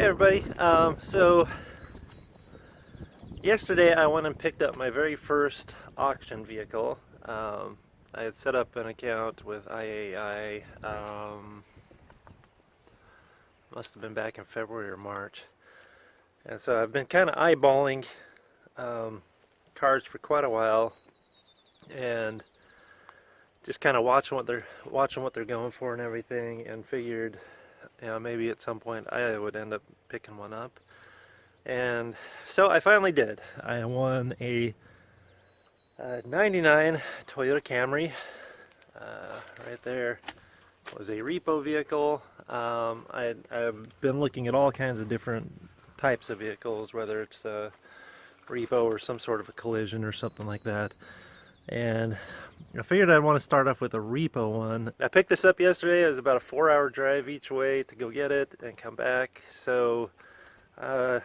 Hey everybody. So yesterday I went and picked up my very first auction vehicle. I had set up an account with IAAI. Must have been back in February or March, and so I've been kind of eyeballing cars for quite a while, and just kind of watching what they're going for and everything, and figured, maybe at some point I would end up picking one up. And so I finally did. I won a 99 Toyota Camry. Right there was a repo vehicle. I've been looking at all kinds of different types of vehicles, whether it's a repo or some sort of a collision or something like that. And I figured I'd want to start off with a repo one. I picked this up yesterday. It was about a 4-hour drive each way to go get it and come back. So I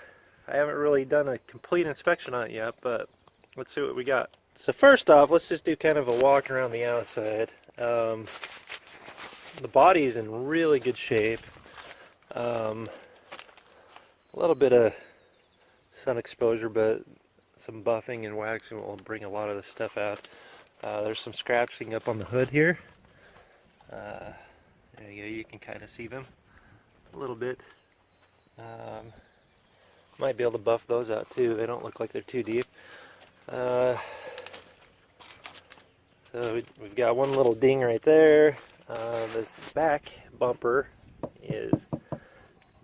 haven't really done a complete inspection on it yet, but let's see what we got. So first off, let's just do kind of a walk around the outside. The body's in really good shape. A little bit of sun exposure, but some buffing and waxing will bring a lot of this stuff out. There's some scratching up on the hood here. There you go, you can kind of see them a little bit. Might be able to buff those out too. They don't look like they're too deep. So we've got one little ding right there. This back bumper is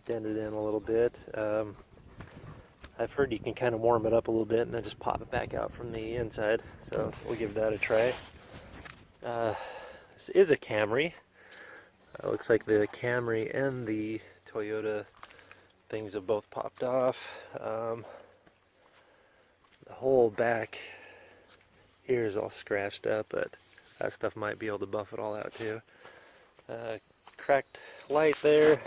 dented in a little bit. I've heard you can kind of warm it up a little bit and then just pop it back out from the inside. So we'll give that a try. This is a Camry. Looks like the Camry and the Toyota things have both popped off. The whole back here is all scratched up, but that stuff might be able to buff it all out too. Cracked light there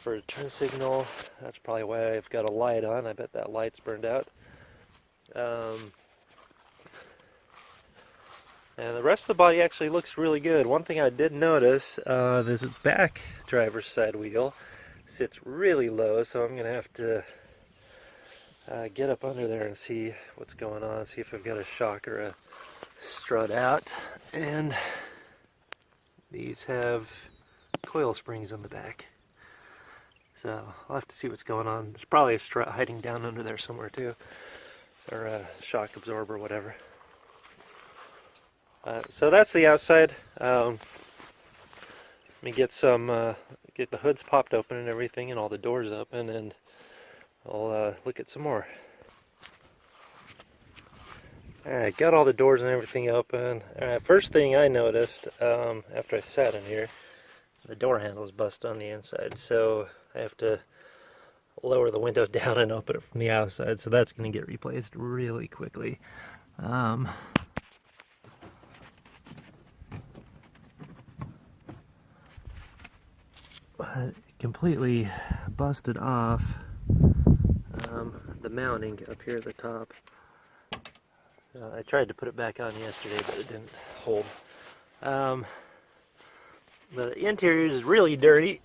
for a turn signal. That's probably why I've got a light on. I bet that light's burned out. And the rest of the body actually looks really good. One thing I did notice, this back driver's side wheel sits really low, so I'm gonna have to get up under there and see what's going on, see if I've got a shock or a strut out. And these have coil springs on the back, so I'll have to see what's going on. There's probably a strut hiding down under there somewhere too, or a shock absorber, whatever. So that's the outside. Let me get the hoods popped open and everything, and all the doors open, and I'll look at some more. Alright, got all the doors and everything open. Alright, first thing I noticed after I sat in here, the door handle is busted on the inside, so I have to lower the window down and open it from the outside, so that's going to get replaced really quickly. Completely busted off the mounting up here at the top. I tried to put it back on yesterday, but it didn't hold. The interior is really dirty,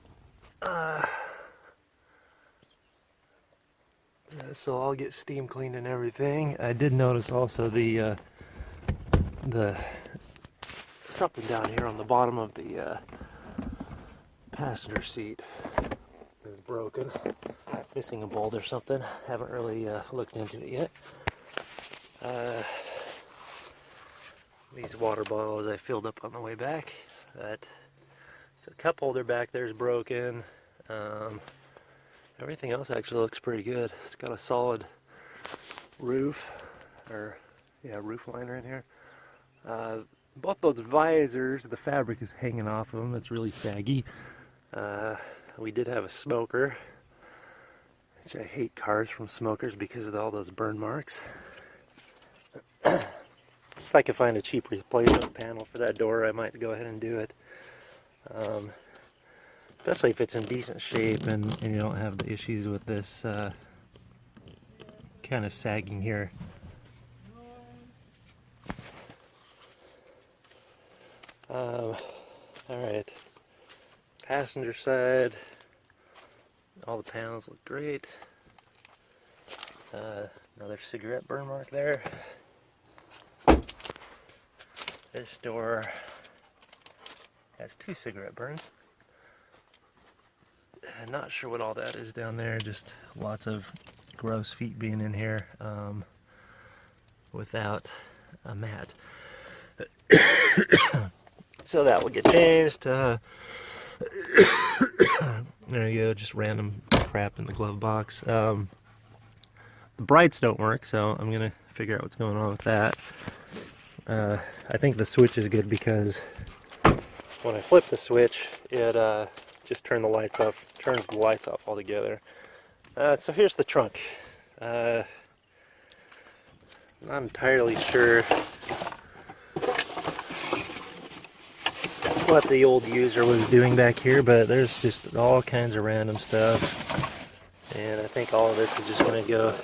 so I'll get steam cleaned and everything. I did notice also the something down here on the bottom of the passenger seat is broken, missing a bolt or something. Haven't really looked into it yet. These water bottles I filled up on the way back. So cup holder back there is broken. Everything else actually looks pretty good. It's got a solid roof, roof liner in here. Both those visors, the fabric is hanging off of them. It's really saggy. We did have a smoker, which I hate cars from smokers because of all those burn marks. If I could find a cheap replacement panel for that door, I might go ahead and do it. Especially if it's in decent shape and you don't have the issues with this kind of sagging here. Alright, passenger side, All the panels look great. Another cigarette burn mark there. This door has 2 cigarette burns. I'm not sure what all that is down there, just lots of gross feet being in here without a mat. So that will get changed. There you go, just random crap in the glove box. The brights don't work, so I'm gonna figure out what's going on with that. I think the switch is good because when I flip the switch, it just turns the lights off altogether. So here's the trunk. Not entirely sure what the old user was doing back here, but there's just all kinds of random stuff, and I think all of this is just going to go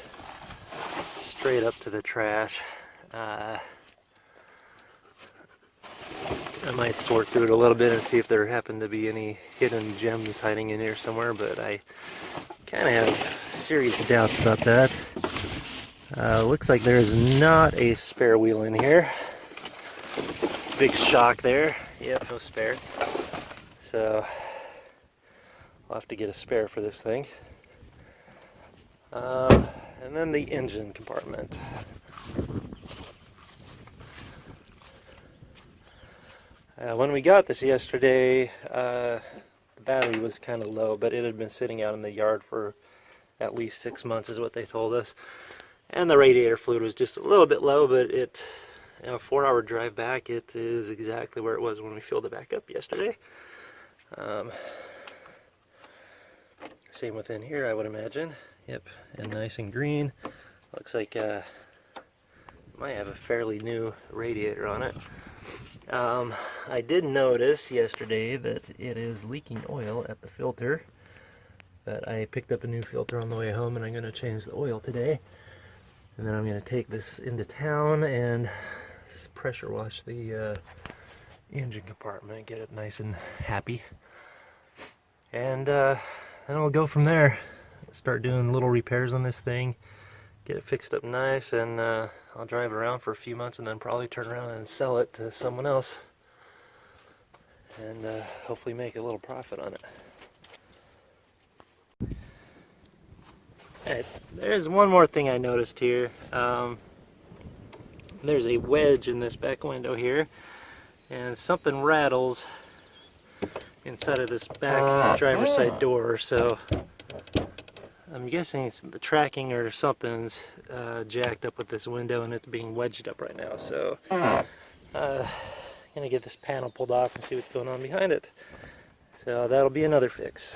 straight up to the trash. I might sort through it a little bit and see if there happen to be any hidden gems hiding in here somewhere, but I kind of have serious doubts about that. Looks like there is not a spare wheel in here. Big shock there. Yep, no spare. So I'll have to get a spare for this thing. And then the engine compartment. When we got this yesterday, the battery was kind of low, but it had been sitting out in the yard for at least 6 months is what they told us. And the radiator fluid was just a little bit low, but it, you know, 4-hour drive back, it is exactly where it was when we filled it back up yesterday. Same within here, I would imagine. Yep, and nice and green. Looks like might have a fairly new radiator on it. I did notice yesterday that it is leaking oil at the filter, but I picked up a new filter on the way home and I'm going to change the oil today. And then I'm going to take this into town and pressure wash the engine compartment, get it nice and happy. And then I'll go from there. Start doing little repairs on this thing, get it fixed up nice, and I'll drive around for a few months and then probably turn around and sell it to someone else and hopefully make a little profit on it. Right, there's one more thing I noticed here. There's a wedge in this back window here, and something rattles inside of this back driver's side door, so I'm guessing it's the tracking or something's jacked up with this window and it's being wedged up right now. So I'm gonna get this panel pulled off and see what's going on behind it. So that'll be another fix.